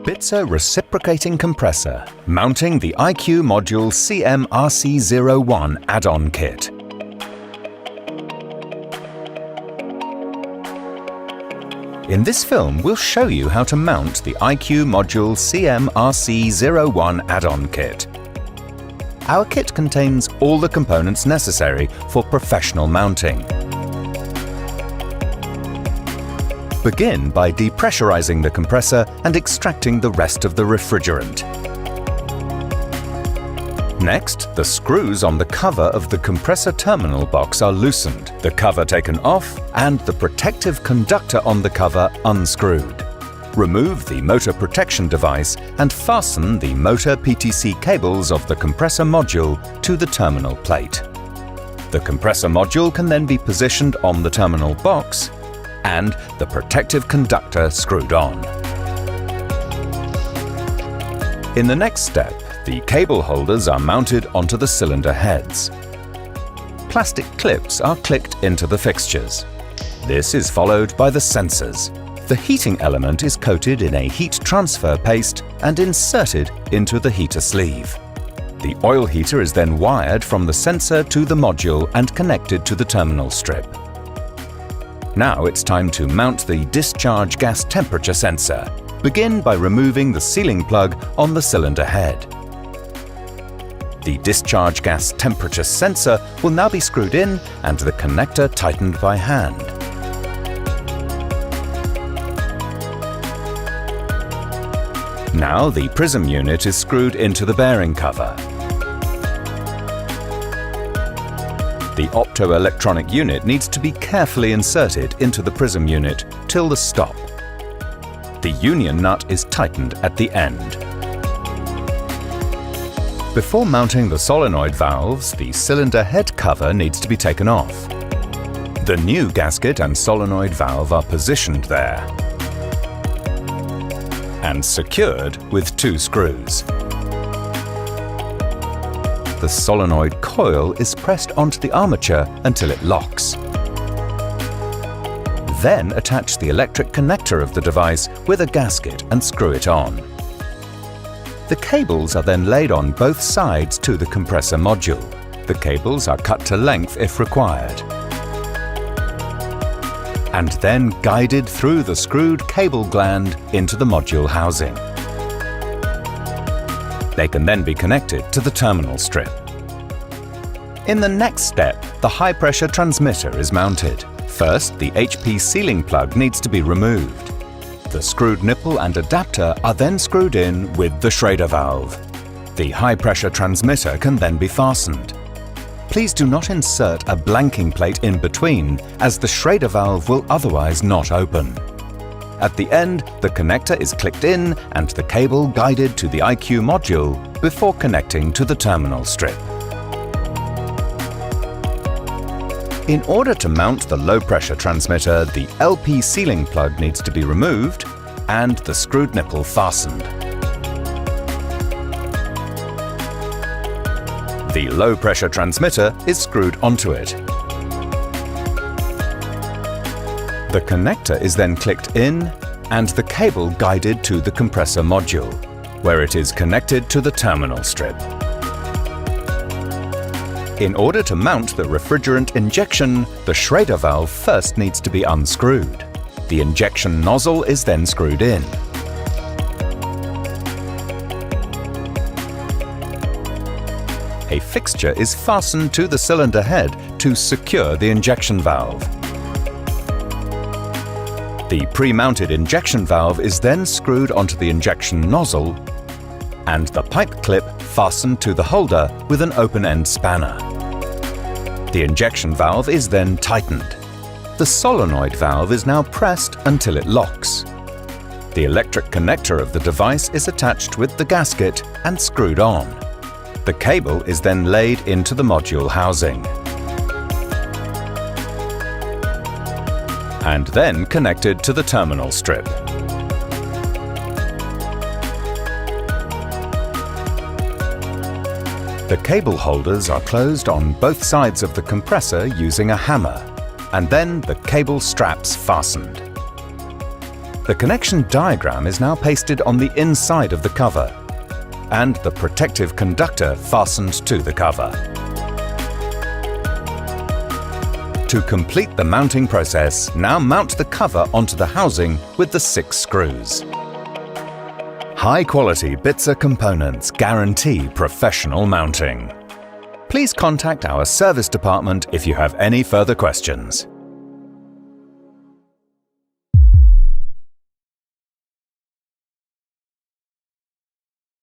BITZER Reciprocating Compressor, mounting the IQ Module CM-RC01 add-on kit. In this film, we'll show you how to mount the IQ Module CM-RC01 add-on kit. Our kit contains all the components necessary for professional mounting. Begin by depressurizing the compressor and extracting the rest of the refrigerant. Next, the screws on the cover of the compressor terminal box are loosened, the cover taken off, and the protective conductor on the cover unscrewed. Remove the motor protection device and fasten the motor PTC cables of the compressor module to the terminal plate. The compressor module can then be positioned on the terminal box and the protective conductor screwed on. In the next step, the cable holders are mounted onto the cylinder heads. Plastic clips are clicked into the fixtures. This is followed by the sensors. The heating element is coated in a heat transfer paste and inserted into the heater sleeve. The oil heater is then wired from the sensor to the module and connected to the terminal strip. Now it's time to mount the discharge gas temperature sensor. Begin by removing the sealing plug on the cylinder head. The discharge gas temperature sensor will now be screwed in and the connector tightened by hand. Now the prism unit is screwed into the bearing cover. The optoelectronic unit needs to be carefully inserted into the prism unit till the stop. The union nut is tightened at the end. Before mounting the solenoid valves, the cylinder head cover needs to be taken off. The new gasket and solenoid valve are positioned there and secured with 2 screws. The solenoid coil is pressed onto the armature until it locks. Then attach the electric connector of the device with a gasket and screw it on. The cables are then laid on both sides to the compressor module. The cables are cut to length if required, and then guided through the screwed cable gland into the module housing. They can then be connected to the terminal strip. In the next step, the high-pressure transmitter is mounted. First, the HP sealing plug needs to be removed. The screwed nipple and adapter are then screwed in with the Schrader valve. The high-pressure transmitter can then be fastened. Please do not insert a blanking plate in between, as the Schrader valve will otherwise not open. At the end, the connector is clicked in and the cable guided to the IQ module before connecting to the terminal strip. In order to mount the low-pressure transmitter, the LP sealing plug needs to be removed and the screwed nipple fastened. The low-pressure transmitter is screwed onto it. The connector is then clicked in and the cable guided to the compressor module, where it is connected to the terminal strip. In order to mount the refrigerant injection, the Schrader valve first needs to be unscrewed. The injection nozzle is then screwed in. A fixture is fastened to the cylinder head to secure the injection valve. The pre-mounted injection valve is then screwed onto the injection nozzle and the pipe clip fastened to the holder with an open-end spanner. The injection valve is then tightened. The solenoid valve is now pressed until it locks. The electric connector of the device is attached with the gasket and screwed on. The cable is then laid into the module housing and then connected to the terminal strip. The cable holders are closed on both sides of the compressor using a hammer, and then the cable straps fastened. The connection diagram is now pasted on the inside of the cover, and the protective conductor fastened to the cover. To complete the mounting process, now mount the cover onto the housing with the 6 screws. High-quality BITZER components guarantee professional mounting. Please contact our service department if you have any further questions.